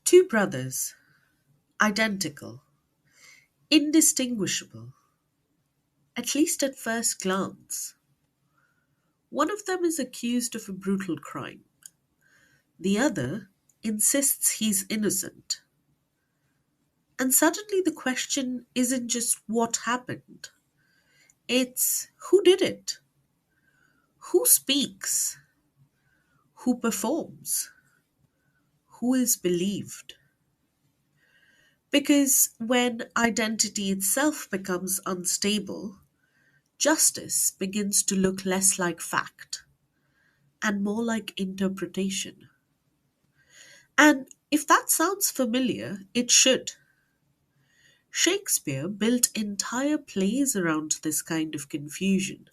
Two brothers, identical, indistinguishable, at least at first glance. One of them is accused of a brutal crime. The other insists he's innocent. And suddenly the question isn't just what happened, it's who did it, who speaks, who performs, who is believed. Because when identity itself becomes unstable, justice begins to look less like fact and more like interpretation. And if that sounds familiar, it should. Shakespeare built entire plays around this kind of confusion.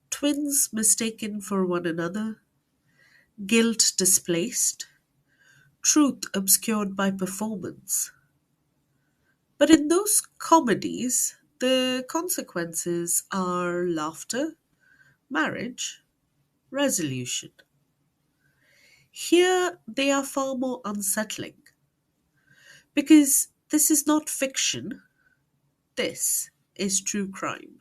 Twins mistaken for one another, guilt displaced, truth obscured by performance. But in those comedies, the consequences are laughter, marriage, resolution. Here they are far more unsettling because this is not fiction, this is true crime.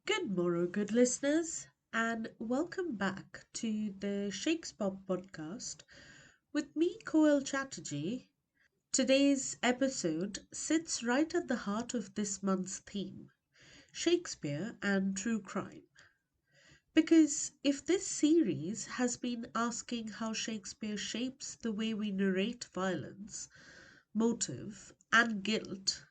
Good morrow, good listeners, and welcome back to the Shakespop Podcast with me, Koel Chatterjee. Today's episode sits right at the heart of this month's theme, Shakespeare and true crime. Because if this series has been asking how Shakespeare shapes the way we narrate violence, motive, and guilt,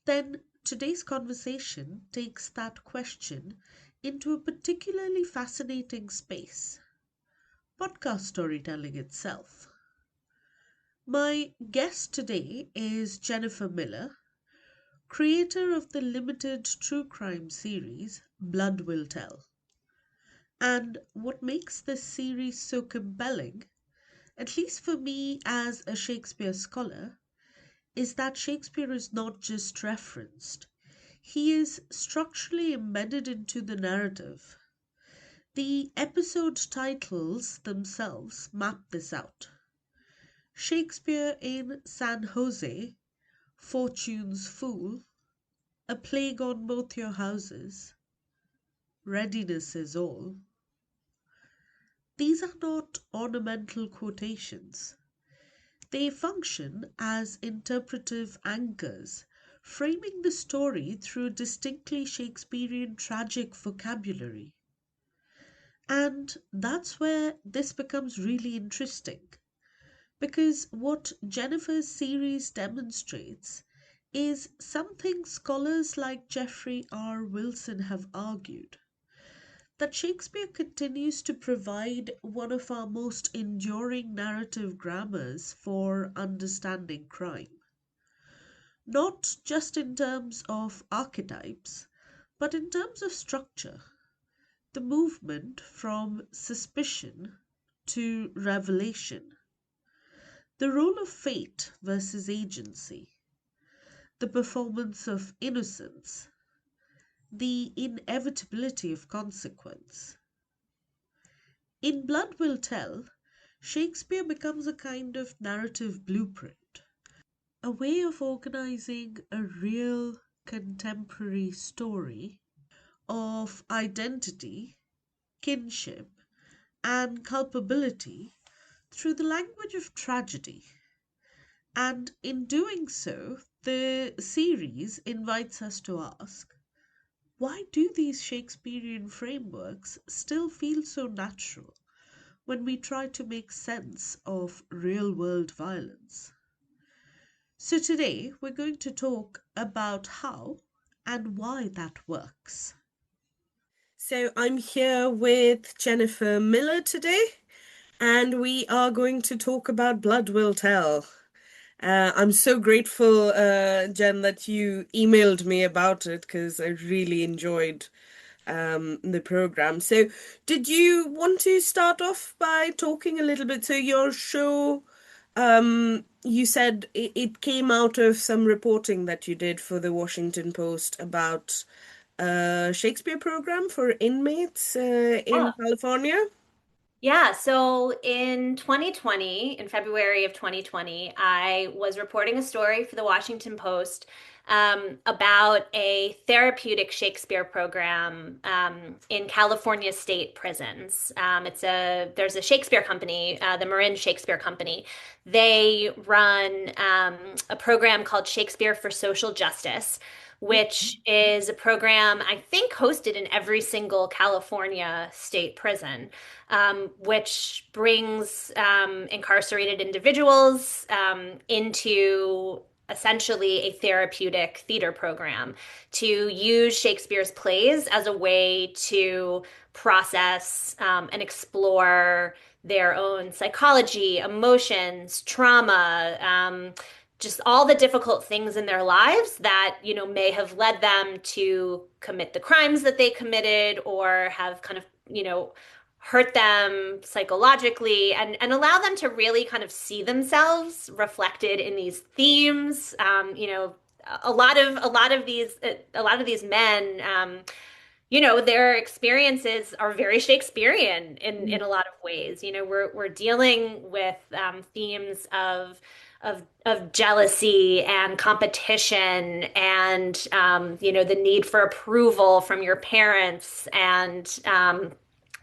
then today's conversation takes that question into a particularly fascinating space, podcast storytelling itself. My guest today is Jennifer Miller, creator of the limited true crime series Blood Will Tell. And what makes this series so compelling, at least for me as a Shakespeare scholar, is that Shakespeare is not just referenced, he is structurally embedded into the narrative. The episode titles themselves map this out. Shakespeare in San Jose, Fortune's Fool, A Plague on Both Your Houses, Readiness Is All. These are not ornamental quotations. They function as interpretive anchors, framing the story through distinctly Shakespearean tragic vocabulary. And that's where this becomes really interesting, because what Jennifer's series demonstrates is something scholars like Jeffrey R. Wilson have argued, that Shakespeare continues to provide one of our most enduring narrative grammars for understanding crime. Not just in terms of archetypes, but in terms of structure, the movement from suspicion to revelation, the role of fate versus agency, the performance of innocence, the inevitability of consequence. In Blood Will Tell, Shakespeare becomes a kind of narrative blueprint, a way of organizing a real contemporary story of identity, kinship, and culpability through the language of tragedy. And in doing so, the series invites us to ask, Why do these Shakespearean frameworks still feel so natural when we try to make sense of real world violence? So, today we're going to talk about how and why that works. So I'm here with Jennifer Miller today, and we are going to talk about Blood Will Tell. I'm so grateful, Jen, that you emailed me about it because I really enjoyed the program. So, did you want to start off by talking a little bit? So, your show, you said it came out of some reporting that you did for the Washington Post about a Shakespeare program for inmates Yeah. in California. Yeah. So in 2020, in February of 2020, I was reporting a story for the Washington Post about a therapeutic Shakespeare program in California state prisons. There's a Shakespeare company, the Marin Shakespeare Company. They run a program called Shakespeare for Social Justice, which is a program I think hosted in every single California state prison, which brings incarcerated individuals into essentially a therapeutic theater program to use Shakespeare's plays as a way to process and explore their own psychology, emotions, trauma, just all the difficult things in their lives that, may have led them to commit the crimes that they committed or have kind of, hurt them psychologically and allow them to really kind of see themselves reflected in these themes. A lot of these men, their experiences are very Shakespearean in a lot of ways. We're dealing with themes of jealousy and competition and the need for approval from your parents and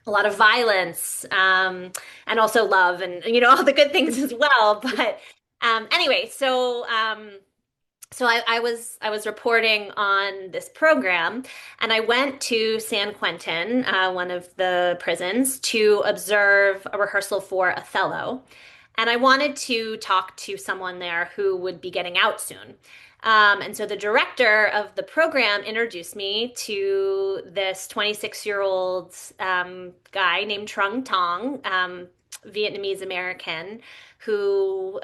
a lot of violence and also love and all the good things as well. But anyway, so I was reporting on this program, and I went to San Quentin, one of the prisons, to observe a rehearsal for Othello. And I wanted to talk to someone there who would be getting out soon. And so the director of the program introduced me to this 26-year-old guy named Trung Tong, Vietnamese American, who,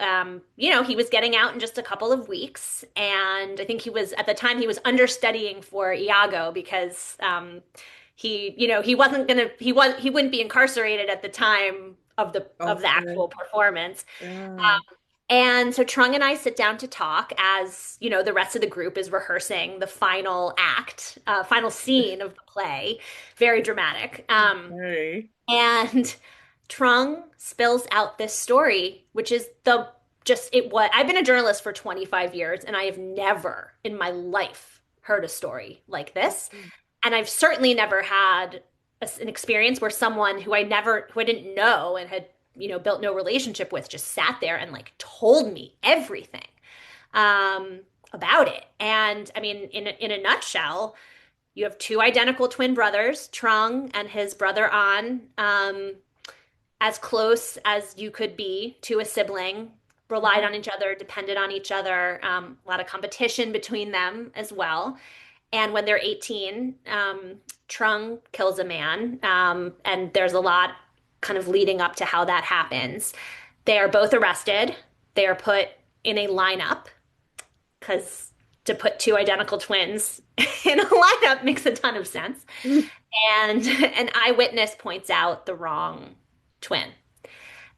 he was getting out in just a couple of weeks. And I think at the time, he was understudying for Iago because he wasn't gonna, he wouldn't be incarcerated at the time of the Okay. actual performance. Yeah. And so Trung and I sit down to talk as, the rest of the group is rehearsing the final act, final scene of the play. Very dramatic. Very. And Trung spills out this story, which is I've been a journalist for 25 years and I have never in my life heard a story like this. And I've certainly never had an experience where someone who I didn't know and had, built no relationship with just sat there and like told me everything about it. And I mean, in a nutshell, you have two identical twin brothers, Trung and his brother An, as close as you could be to a sibling, relied on each other, depended on each other, a lot of competition between them as well. And when they're 18, Trung kills a man, and there's a lot kind of leading up to how that happens. They are both arrested. They are put in a lineup because to put two identical twins in a lineup makes a ton of sense. And an eyewitness points out the wrong twin.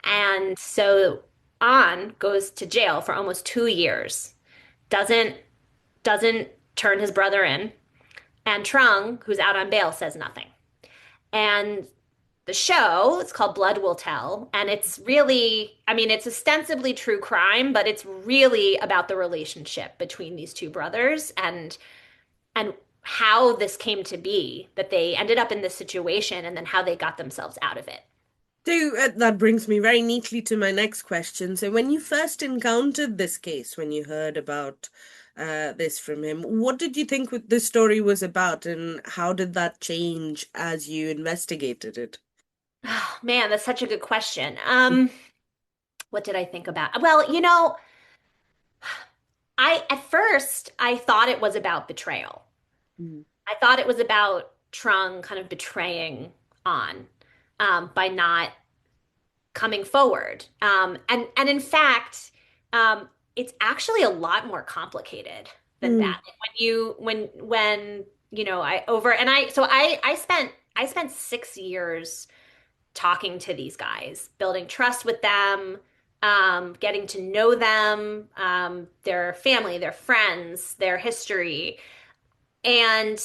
And so An goes to jail for almost 2 years, doesn't doesn't turn his brother in, and Trung, who's out on bail, says nothing. And the show, it's called Blood Will Tell, and it's really, I mean, it's ostensibly true crime, but it's really about the relationship between these two brothers and how this came to be that they ended up in this situation and then how they got themselves out of it. So that brings me very neatly to my next question. So when you first encountered this case, when you heard about this from him. What did you think the story was about, and how did that change as you investigated it? Oh, man, that's such a good question. What did I think about? Well, I at first I thought it was about betrayal. Mm. I thought it was about Trung kind of betraying On by not coming forward. And in fact, it's actually a lot more complicated than Mm. that. Like when I over and I so I spent 6 years talking to these guys, building trust with them, getting to know them, their family, their friends, their history, and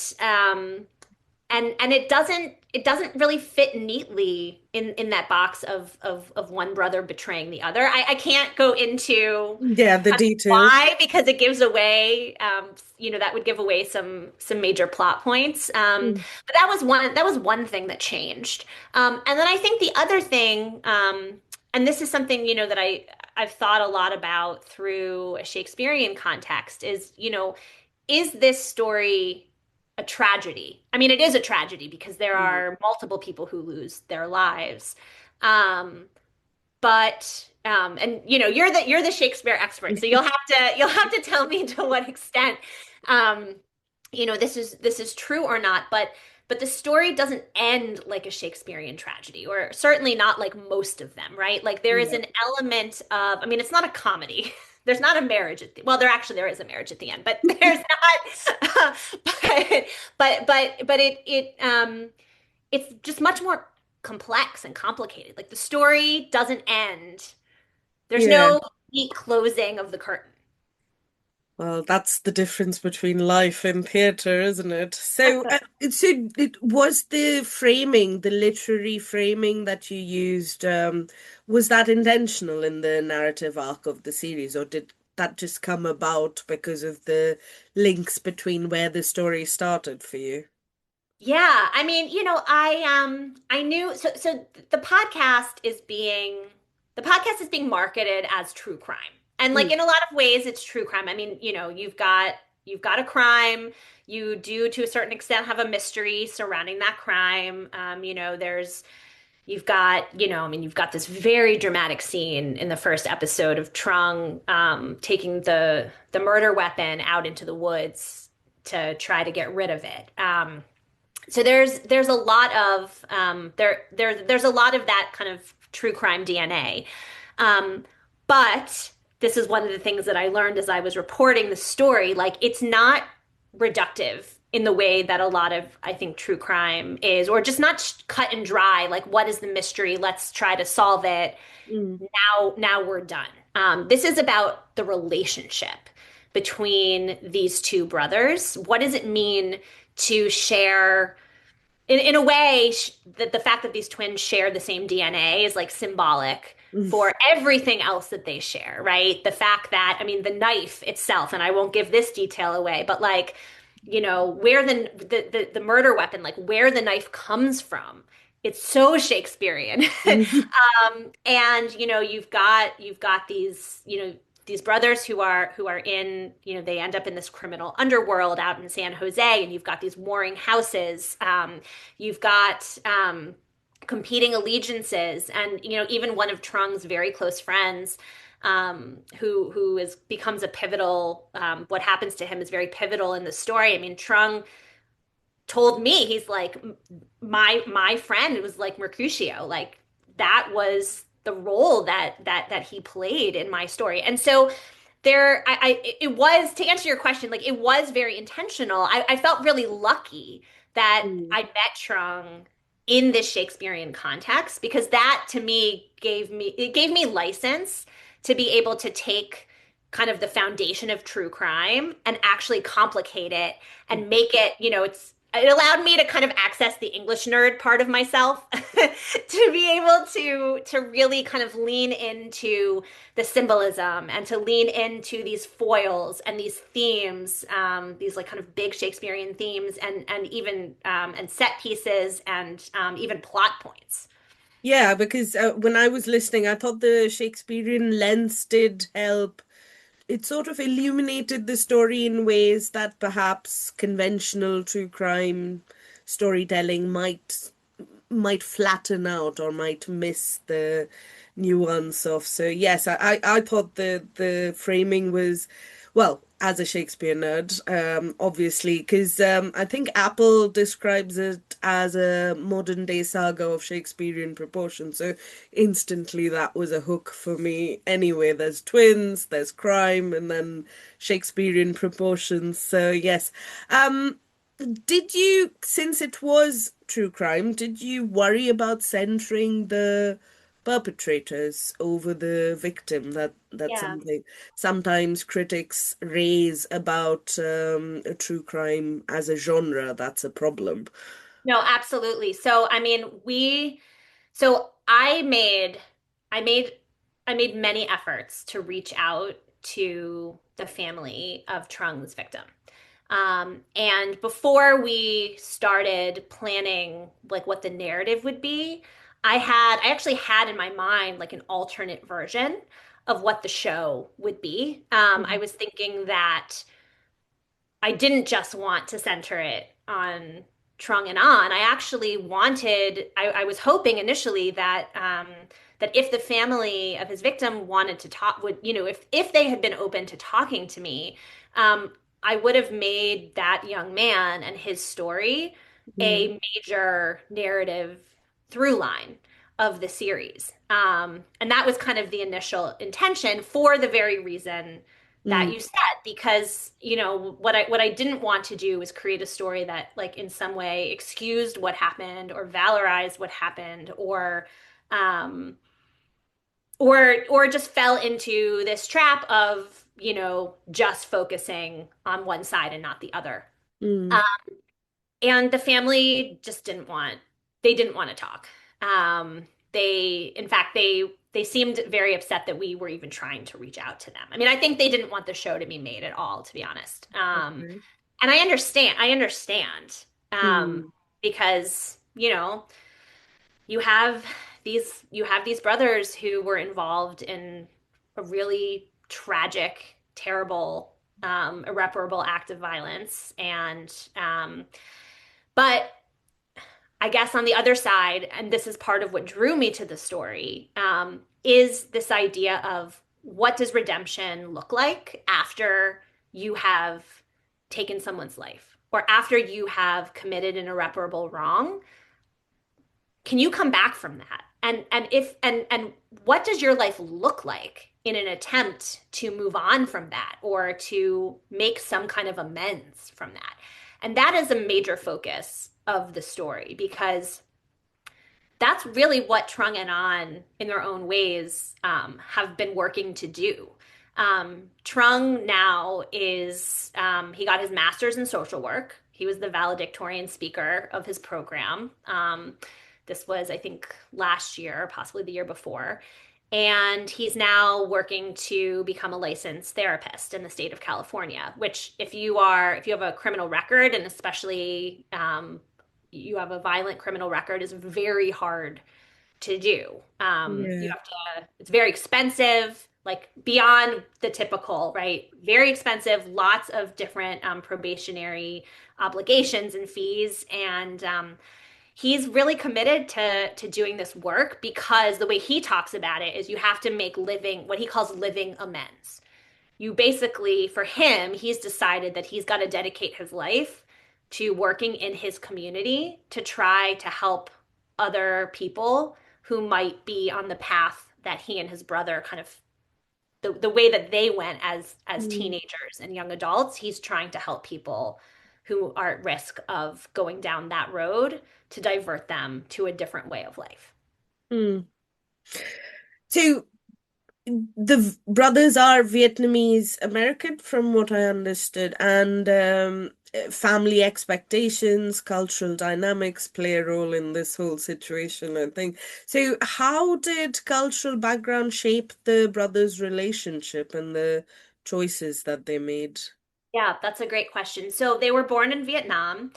it doesn't really fit neatly in that box of one brother betraying the other. I can't go into Yeah, the details. why because it gives away that would give away some major plot points. Mm. But that was one thing that changed. And then I think the other thing, and this is something that I've thought a lot about through a Shakespearean context is this story a tragedy? I mean, it is a tragedy because there Mm. are multiple people who lose their lives. Um, and you're the Shakespeare expert, so you'll have to tell me to what extent um, this is true or not. But the story doesn't end like a Shakespearean tragedy, or certainly not like most of them, right? Like there is Yeah. an element of, I mean, it's not a comedy. There's not a marriage well, there is a marriage at the end, but there's not. But it's just much more complex and complicated. Like the story doesn't end. There's Yeah. no neat closing of the curtain. Well, that's the difference between life and theatre, isn't it? So it was the framing, the literary framing that you used, was that intentional in the narrative arc of the series, or did that just come about because of the links between where the story started for you? Yeah, I mean, I knew so the podcast is being marketed as true crime. And like Mm. in a lot of ways it's true crime. I mean, you've got a crime, you do to a certain extent have a mystery surrounding that crime. You've got this very dramatic scene in the first episode of Trung taking the murder weapon out into the woods to try to get rid of it. So there's a lot of there's a lot of that kind of true crime DNA. But this is one of the things that I learned as I was reporting the story. Like it's not reductive in the way that a lot of, I think, true crime is, or just not cut and dry. Like, what is the mystery? Let's try to solve it. Mm. Now we're done. This is about the relationship between these two brothers. What does it mean to share? In a way, the fact that these twins share the same DNA is like symbolic Mm. for everything else that they share, right? The fact that, I mean, the knife itself, and I won't give this detail away, but like, where the murder weapon, like where the knife comes from, it's so Shakespearean. And you've got these brothers who are in, they end up in this criminal underworld out in San Jose, and you've got these warring houses. You've got competing allegiances, and even one of Trung's very close friends, who becomes a pivotal. What happens to him is very pivotal in the story. I mean, Trung told me, he's like, my friend was like Mercutio, like that was the role that he played in my story. And so it was, to answer your question, like it was very intentional. I felt really lucky that Mm. I met Trung in this Shakespearean context, because that to me gave me license to be able to take kind of the foundation of true crime and actually complicate it and make it, it allowed me to kind of access the English nerd part of myself to be able to really kind of lean into the symbolism and to lean into these foils and these themes, these like kind of big Shakespearean themes, and even and set pieces, and even plot points. Yeah, because when I was listening, I thought the Shakespearean lens did help it sort of illuminated the story in ways that perhaps conventional true crime storytelling might flatten out or might miss the nuance of. So yes, I thought the framing was, well, as a Shakespeare nerd, obviously, because I think Apple describes it as a modern day saga of Shakespearean proportion. So instantly that was a hook for me. Anyway, there's twins, there's crime, and then Shakespearean proportions. So yes. Did you, since it was true crime, did you worry about centering the perpetrators over the victim? That's Yeah. something sometimes critics raise about a true crime as a genre. That's a problem. No, absolutely. So, I mean, so I made, I made many efforts to reach out to the family of Trung's victim. And before we started planning like what the narrative would be, I actually had in my mind like an alternate version of what the show would be. I was thinking that I didn't just want to center it on Trung and An. I actually I was hoping initially that that if the family of his victim wanted to talk, would, if they had been open to talking to me, I would have made that young man and his story Mm, a major narrative through line of the series. And that was kind of the initial intention for the very reason that mm, you said, because what I didn't want to do was create a story that like in some way excused what happened or valorized what happened, um or just fell into this trap of just focusing on one side and not the other. mm, um, and the family just didn't want to talk. In fact, they seemed very upset that we were even trying to reach out to them. I mean, I think they didn't want the show to be made at all, to be honest. okay. And I understand, Mm, because you have these brothers who were involved in a really tragic, terrible, irreparable act of violence, but I guess on the other side, and this is part of what drew me to the story, is this idea of what does redemption look like after you have taken someone's life or after you have committed an irreparable wrong? Can you come back from that? And what does your life look like in an attempt to move on from that or to make some kind of amends from that? And that is a major focus of the story because that's really what Trung and An, in their own ways, have been working to do. Trung now he got his master's in social work. He was the valedictorian speaker of his program. This was, I think, last year, possibly the year before. And he's now working to become a licensed therapist in the state of California, which if you have a criminal record, and especially you have a violent criminal record, is very hard to do. yeah. It's very expensive, like beyond the typical, right? Very expensive, lots of different probationary obligations and fees. And he's really committed to doing this work because the way he talks about it is you have to make what he calls living amends. You basically, for him, he's decided that he's got to dedicate his life to working in his community to try to help other people who might be on the path that he and his brother kind of the way that they went as Mm, teenagers and young adults. He's trying to help people who are at risk of going down that road to divert them to a different way of life. mm. So brothers are Vietnamese American, from what I understood, and family expectations, cultural dynamics play a role in this whole situation, I think. So, how did cultural background shape the brothers' relationship and the choices that they made? Yeah, that's a great question. So they were born in Vietnam,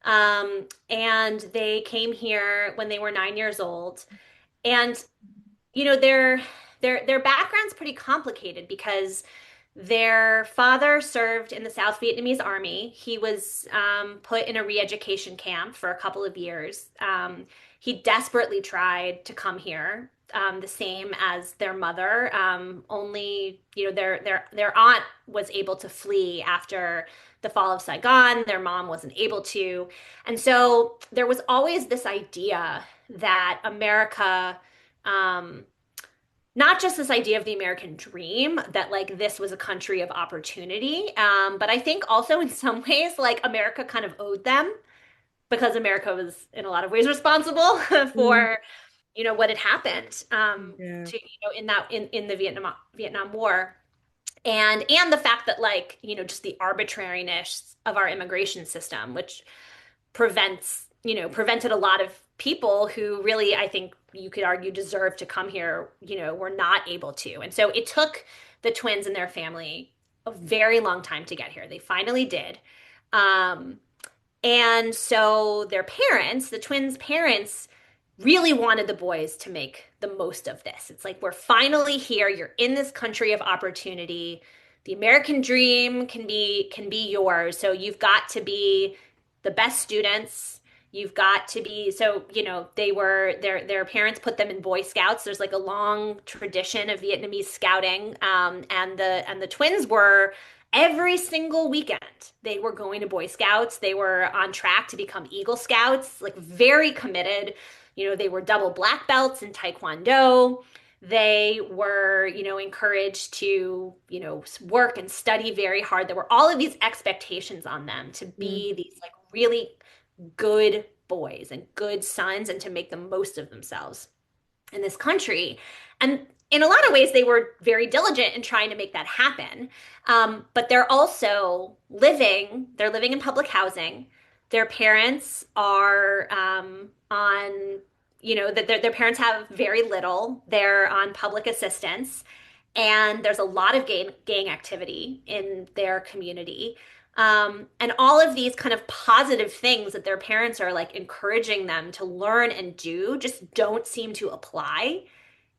and they came here when they were 9 years old. And their background's pretty complicated because Their father served in the South Vietnamese army. He was put in a re-education camp for a couple of years. He desperately tried to come here, the same as their mother. Only, their aunt was able to flee after the fall of Saigon. Their mom wasn't able to, and so there was always this idea that America. Um, Not just this idea of the American dream, that like this was a country of opportunity, but I think also in some ways like America kind of owed them because America was in a lot of ways responsible Mm, for what had happened, yeah. to in the Vietnam War, and the fact that like just the arbitrariness of our immigration system, which prevented a lot of people who really, I think you could argue, deserve to come here, were not able to. And so it took the twins and their family a very long time to get here. They finally did. Um, and so their parents, the twins' parents, really wanted the boys to make the most of this. It's like, we're finally here. You're in this country of opportunity. The American dream can be yours. So you've got to be the best students. You've got to be, so, their parents put them in Boy Scouts. There's like a long tradition of Vietnamese scouting. And the twins were every single weekend. They were going to Boy Scouts. They were on track to become Eagle Scouts, like very committed. They were double black belts in Taekwondo. They were, encouraged to, work and study very hard. There were all of these expectations on them to Mm, be these like really good boys and good sons and to make the most of themselves in this country. And in a lot of ways, they were very diligent in trying to make that happen. But they're also they're living in public housing. Their parents are that their parents have very little. They're on public assistance. And there's a lot of gang activity in their community. And all of these kind of positive things that their parents are like encouraging them to learn and do just don't seem to apply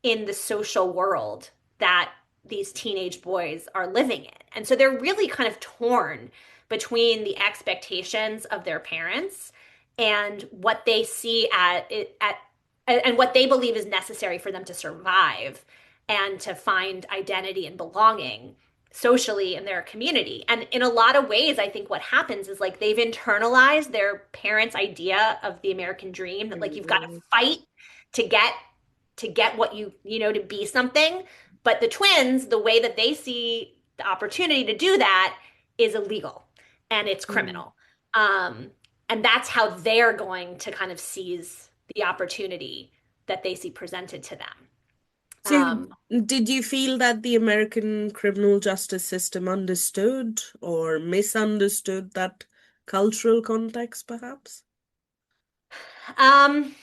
in the social world that these teenage boys are living in. And so they're really kind of torn between the expectations of their parents and what they see and what they believe is necessary for them to survive and to find identity and belonging socially in their community. And in a lot of ways, I think what happens is like they've internalized their parents' idea of the American dream, that like you've got to mm, fight to get what to be something. But the twins, the way that they see the opportunity to do that is illegal and it's mm. criminal. Um, and that's how they're going to kind of seize the opportunity that they see presented to them. So, Um, did you feel that the American criminal justice system understood or misunderstood that cultural context, perhaps? um,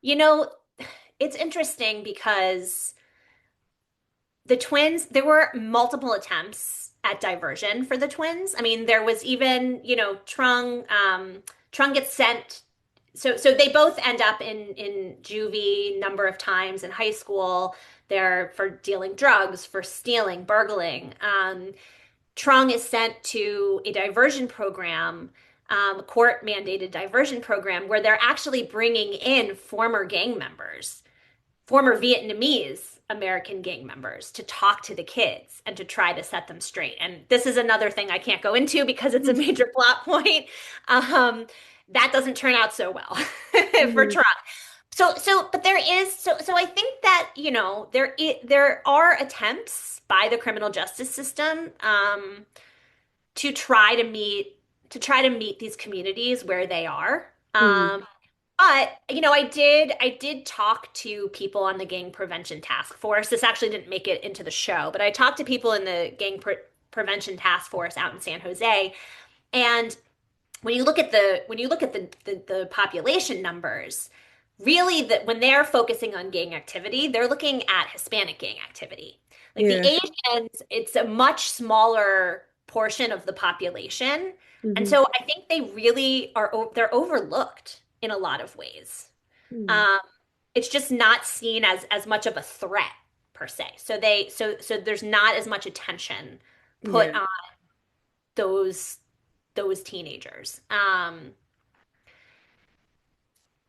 you know, it's interesting because the twins, there were multiple attempts at diversion for the twins. I mean, there was even, Trung gets sent. So they both end up in juvie number of times in high school. They're for dealing drugs, for stealing, burgling. Trung is sent to a diversion program, court mandated diversion program, where they're actually bringing in former gang members, former Vietnamese American gang members, to talk to the kids and to try to set them straight. And this is another thing I can't go into because it's a major plot point. Um, that doesn't turn out so well for Mm, Trump. But there is, so I think that, there are attempts by the criminal justice system, to try to meet these communities where they are. mm, But I did talk to people on the gang prevention task force. This actually didn't make it into the show, but I talked to people in the prevention task force out in San Jose. And when you look at the population numbers, really that when they're focusing on gang activity, they're looking at Hispanic gang activity. Like the yeah. Asians, it's a much smaller portion of the population. And Mhm, so I think they really they're overlooked in a lot of ways. mm, Um, it's just not seen as much of a threat per se. So there's not as much attention Yeah. put on those those teenagers.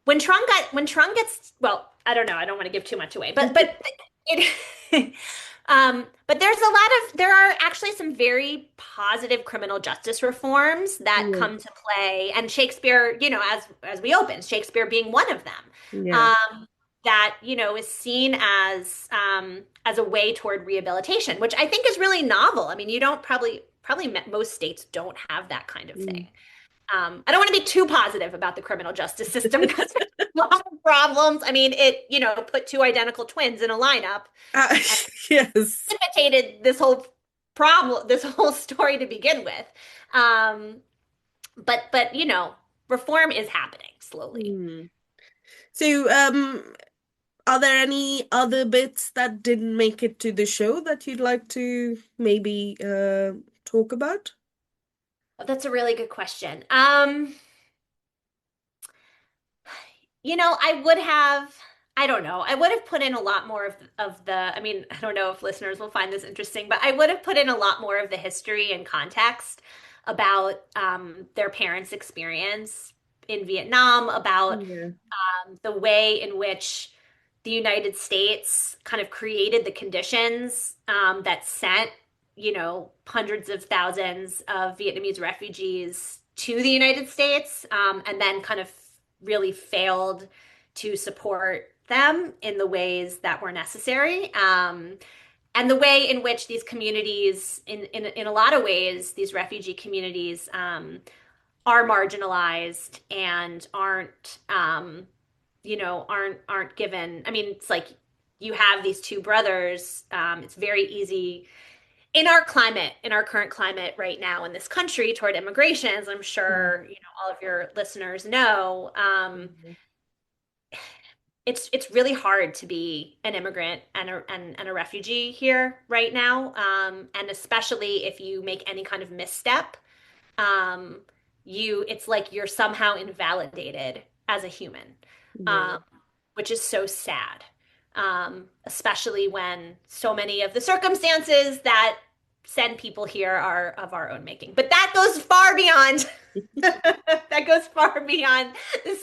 When Trung gets, well, I don't know, I don't want to give too much away, but it but there are actually some very positive criminal justice reforms that Yeah. come to play, and Shakespeare, as we open, Shakespeare being one of them, Yeah. that, is seen as a way toward rehabilitation, which I think is really novel. I mean, you don't most states don't have that kind of Mm. thing. I don't want to be too positive about the criminal justice system because there's a lot of problems. I mean, put two identical twins in a lineup Uh, and yes. imitated this whole problem, this whole story to begin with. Um, but reform is happening slowly. Hmm. So, are there any other bits that didn't make it to the show that you'd like to maybe talk about? Oh, that's a really good question. I don't know. I would have put in a lot more I mean, I don't know if listeners will find this interesting, but I would have put in a lot more of the history and context about their parents' experience in Vietnam, about Yeah. the way in which the United States kind of created the conditions that sent, hundreds of thousands of Vietnamese refugees to the United States, and then kind of really failed to support them in the ways that were necessary. And the way in which these communities, in a lot of ways, these refugee communities, are marginalized and aren't given. I mean, it's like you have these two brothers. It's very easy in our climate, in our current climate right now in this country toward immigration, as I'm Mm. sure all of your listeners know. It's really hard to be an immigrant and a refugee here right now, and especially if you make any kind of misstep, um, it's like you're somehow invalidated as a human, Yeah. um, which is so sad, especially when so many of the circumstances that send people here are of our own making. But that goes far beyond that goes far beyond the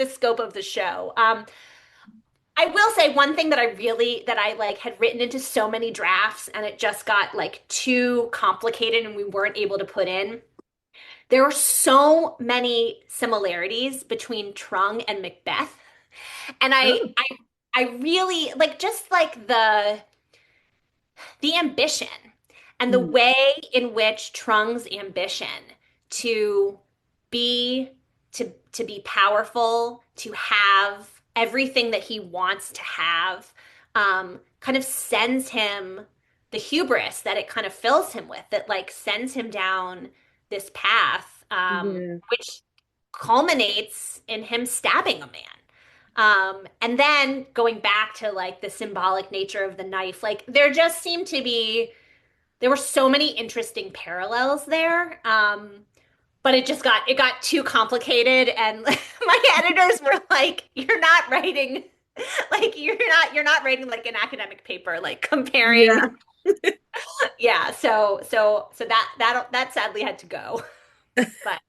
scope of the show. I will say one thing that I like had written into so many drafts and it just got like too complicated and we weren't able to put in. There are so many similarities between Trung and Macbeth. And Oh. I really like just like the ambition and the Mm. way in which Trung's ambition to be to be powerful, to have everything that he wants to have, kind of sends him the hubris that it kind of fills him with, that like sends him down this path, Yeah. which culminates in him stabbing a man. And then going back to like the symbolic nature of the knife, like there were so many interesting parallels there. But it got too complicated and my editors were like, you're not writing like you're not writing like an academic paper, like comparing. Yeah. Yeah, so that sadly had to go. But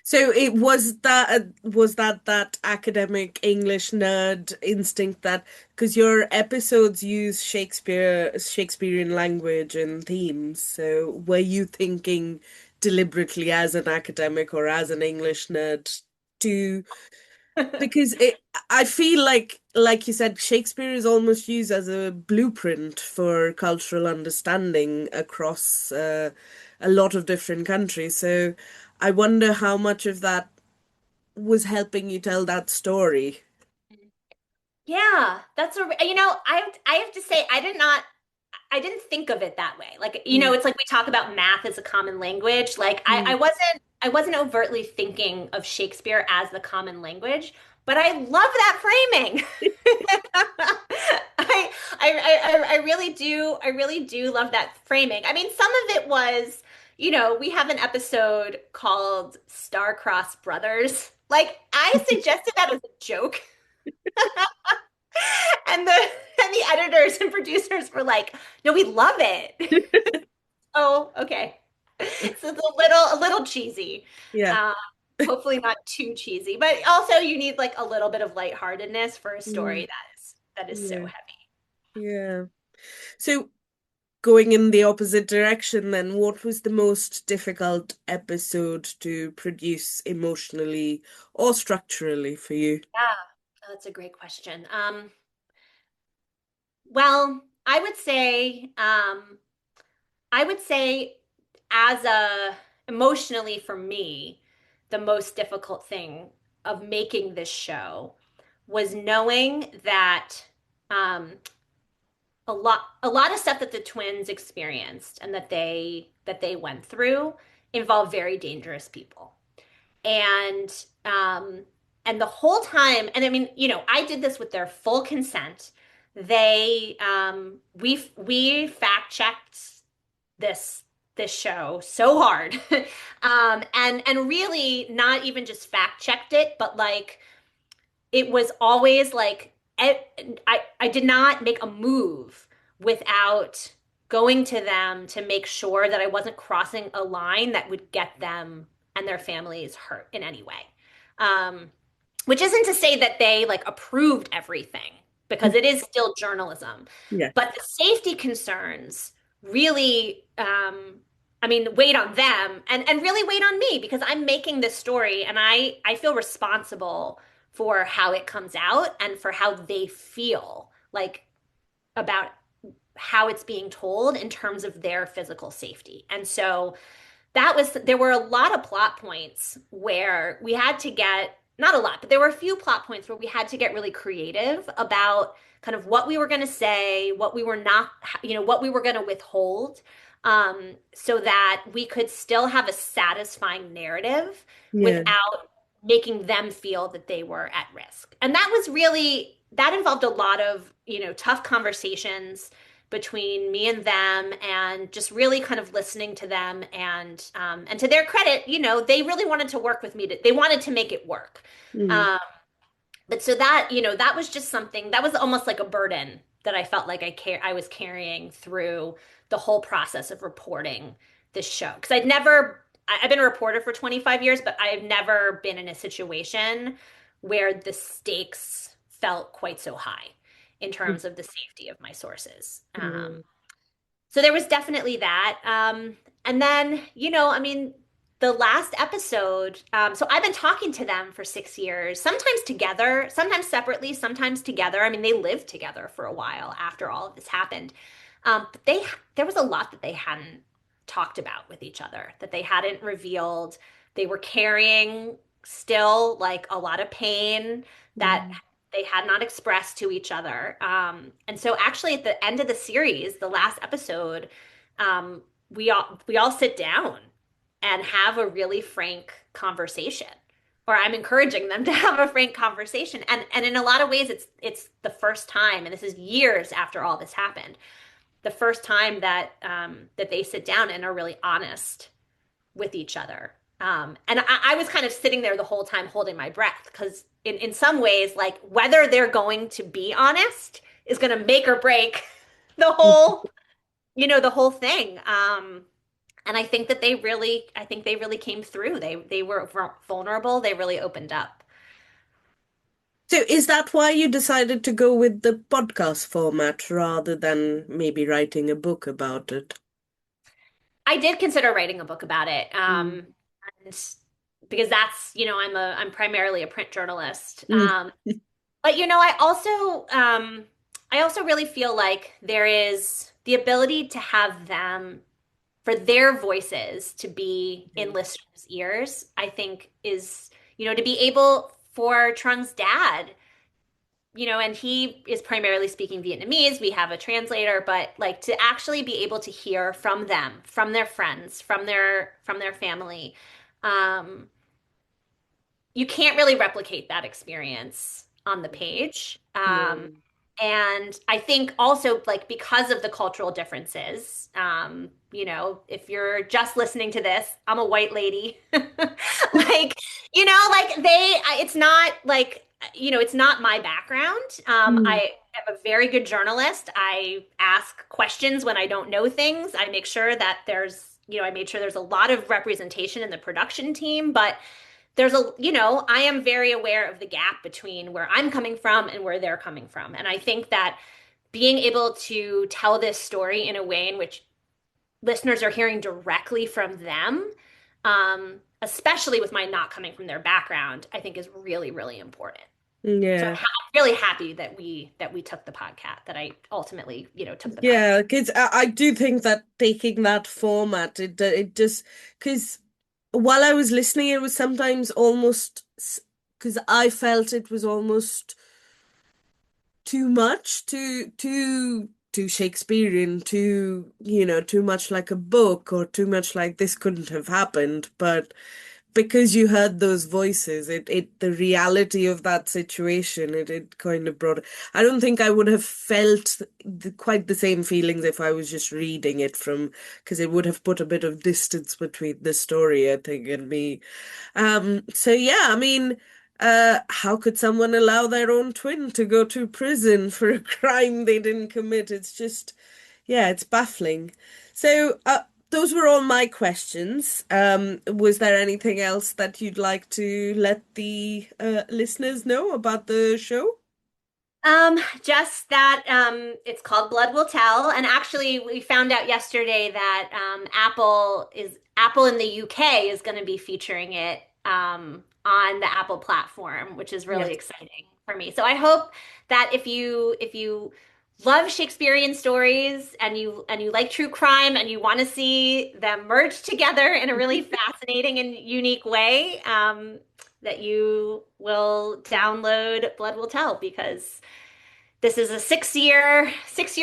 So it was that academic English nerd instinct that because your episodes use Shakespearean language and themes, so were you thinking deliberately as an academic or as an English nerd to because I feel like you said, Shakespeare is almost used as a blueprint for cultural understanding across a lot of different countries. So I wonder how much of that was helping you tell that story. yeah, I have to say I didn't think of it that way. Like, Mm. it's like we talk about math as a common language. Like Mm. I wasn't overtly thinking of Shakespeare as the common language, but I love that framing. I really do love that framing. I mean, some of it was, we have an episode called Star-Crossed Brothers. Like, I suggested that as a joke. And the editors and producers were like, "No, we love it." Oh, okay. So it's a little cheesy. Yeah. Um, hopefully not too cheesy, but also you need like a little bit of lightheartedness for a story Mm, that is so yeah. heavy. Yeah. So going in the opposite direction, then, what was the most difficult episode to produce emotionally or structurally for you? Yeah, that's a great question. Well, I would say as a emotionally for me, the most difficult thing of making this show was knowing that um, a lot of stuff that the twins experienced and that they went through involved very dangerous people. And um, and the whole time, and I mean, I did this with their full consent. We fact checked this this show so hard. And really not even just fact checked it, but like it was always like I did not make a move without going to them to make sure that I wasn't crossing a line that would get them and their families hurt in any way. Um, which isn't to say that they like approved everything because it is still journalism. Yeah. But the safety concerns really, I mean, weighed on them and really weighed on me because I'm making this story and I feel responsible for how it comes out and for how they feel like about how it's being told in terms of their physical safety. And so there were a lot of plot points where we had to get, not a lot, but there were a few plot points where we had to get really creative about kind of what we were going to say, what we were not, what we were going to withhold, so that we could still have a satisfying narrative Yeah. without making them feel that they were at risk. And that involved a lot of, tough conversations between me and them and just really kind of listening to them and to their credit, they really wanted to work with me. They wanted to make it work. Mm, Um, but so that was just something that was almost like a burden that I felt like I was carrying through the whole process of reporting this show. Because I've been a reporter for 25 years, but I've never been in a situation where the stakes felt quite so high in terms of the safety of my sources. yeah. So there was definitely that. And then, I mean, the last episode, so I've been talking to them for 6 years, sometimes together, sometimes separately, sometimes together. I mean, they lived together for a while after all of this happened. But there was a lot that they hadn't talked about with each other, that they hadn't revealed. They were carrying still like a lot of pain that Mm, they had not expressed to each other. And so actually at the end of the series, the last episode, we all sit down and have a really frank conversation. Or I'm encouraging them to have a frank conversation. And in a lot of ways it's the first time, and this is years after all this happened, the first time that they sit down and are really honest with each other. And I was kind of sitting there the whole time holding my breath because in some ways, like whether they're going to be honest is going to make or break the whole thing. And I think they really came through. They were vulnerable. They really opened up. So is that why you decided to go with the podcast format rather than maybe writing a book about it? I did consider writing a book about it. Mm. And because I'm primarily a print journalist. Mm. But I also really feel like there is the ability to have them for their voices to be in listeners' ears, I think to be able for Trung's dad, and he is primarily speaking Vietnamese. We have a translator, but like to actually be able to hear from them, from their friends, from their family. Um, you can't really replicate that experience on the page. No. And I think also like because of the cultural differences, if you're just listening to this, I'm a white lady. Like, it's not like, it's not my background. I am a very good journalist. I ask questions when I don't know things. I make sure that I made sure there's a lot of representation in the production team, but I am very aware of the gap between where I'm coming from and where they're coming from. And I think that being able to tell this story in a way in which listeners are hearing directly from them, especially with my not coming from their background, I think is really, really important. So I'm Yeah. really happy that we took the podcast, that I ultimately, took the podcast. Yeah, because I do think that taking that format, it just, because while I was listening, it was sometimes almost, because I felt it was almost too much, too Shakespearean, too much like a book, or too much like this couldn't have happened. But because you heard those voices, the reality of that situation, it kind of brought. I don't think I would have felt quite the same feelings if I was just reading it from, because it would have put a bit of distance between the story, I think, and me. So yeah, I mean, how could someone allow their own twin to go to prison for a crime they didn't commit? It's just, yeah, it's baffling. So, those were all my questions. Was there anything else that you'd like to let the listeners know about the show? Just that it's called Blood Will Tell, and actually we found out yesterday that Apple in the UK is going to be featuring it on the Apple platform, which is really Yes. exciting for me. So I hope that if you love Shakespearean stories and you like true crime and you want to see them merge together in a really fascinating and unique way, that you will download Blood Will Tell, because this is a six year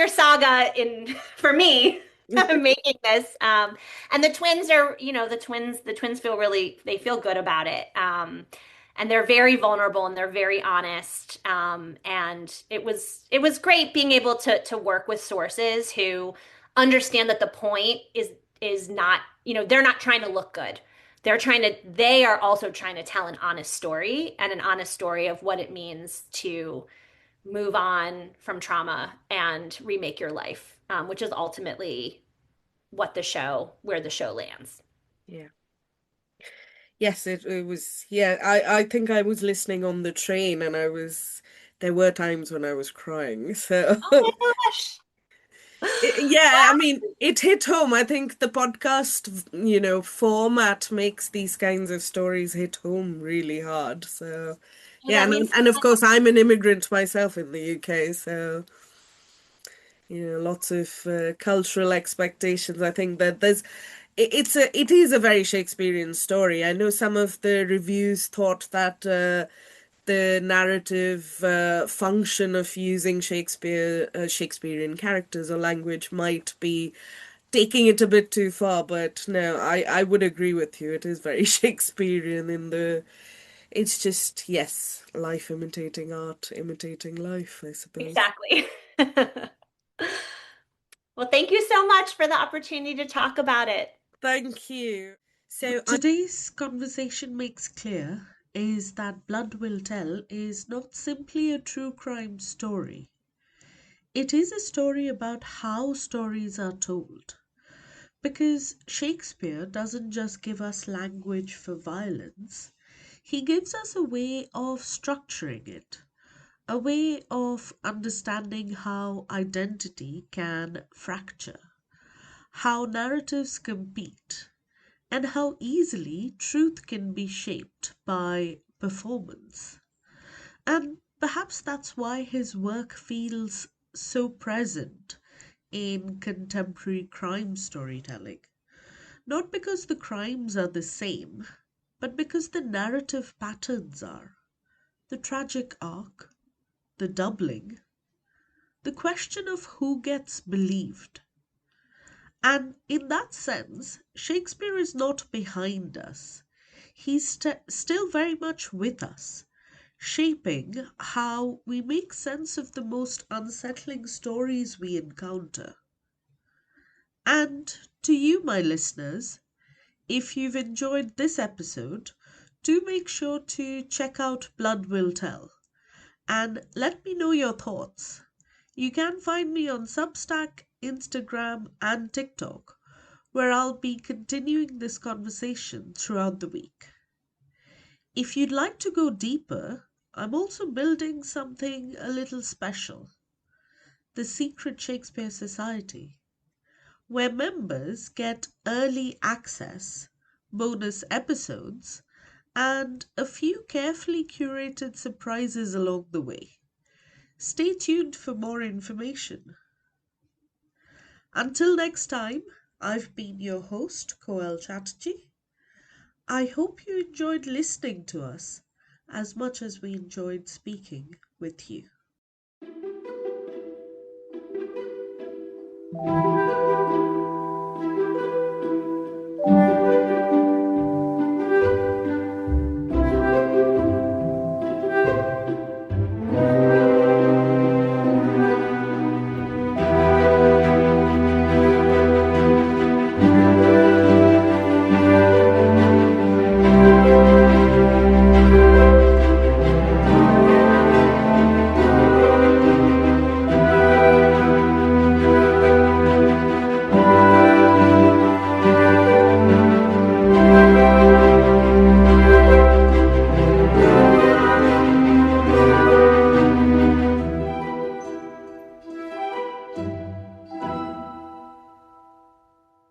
saga in for me making this. And the twins are, the twins they feel good about it. And they're very vulnerable and they're very honest. And it was great being able to work with sources who understand that the point is not, they're not trying to look good. They are also trying to tell an honest story, and an honest story of what it means to move on from trauma and remake your life, which is ultimately where the show lands. Yeah. Yes, it was, yeah, I think I was listening on the train, and there were times when I was crying. So Oh my gosh. yeah, I mean, it hit home. I think the podcast, format makes these kinds of stories hit home really hard. So, Oh, yeah, that and means and of course, I'm an immigrant myself in the UK, so lots of cultural expectations. I think that it is a very Shakespearean story. I know some of the reviews thought that the narrative function of using Shakespearean characters or language might be taking it a bit too far, but no, I would agree with you. It is very Shakespearean it's just, yes, life imitating art, imitating life, I suppose. exactly. Well, thank you so much for the opportunity to talk about it. Thank you. So I Today's conversation makes clear is that Blood Will Tell is not simply a true crime story. It is a story about how stories are told. Because Shakespeare doesn't just give us language for violence, he gives us a way of structuring it, a way of understanding how identity can fracture, how narratives compete, and how easily truth can be shaped by performance. And perhaps that's why his work feels so present in contemporary crime storytelling. Not because the crimes are the same, but because the narrative patterns are. The tragic arc, the doubling, the question of who gets believed. And in that sense, Shakespeare is not behind us. He's still very much with us, shaping how we make sense of the most unsettling stories we encounter. And to you, my listeners, if you've enjoyed this episode, do make sure to check out Blood Will Tell. and let me know your thoughts. You can find me on Substack, Instagram, and TikTok, where I'll be continuing this conversation throughout the week. If you'd like to go deeper, I'm also building something a little special, the Secret Shakespeare Society, where members get early access, bonus episodes, and a few carefully curated surprises along the way. Stay tuned for more information. Until next time, I've been your host, Koel Chatterjee. I hope you enjoyed listening to us as much as we enjoyed speaking with you.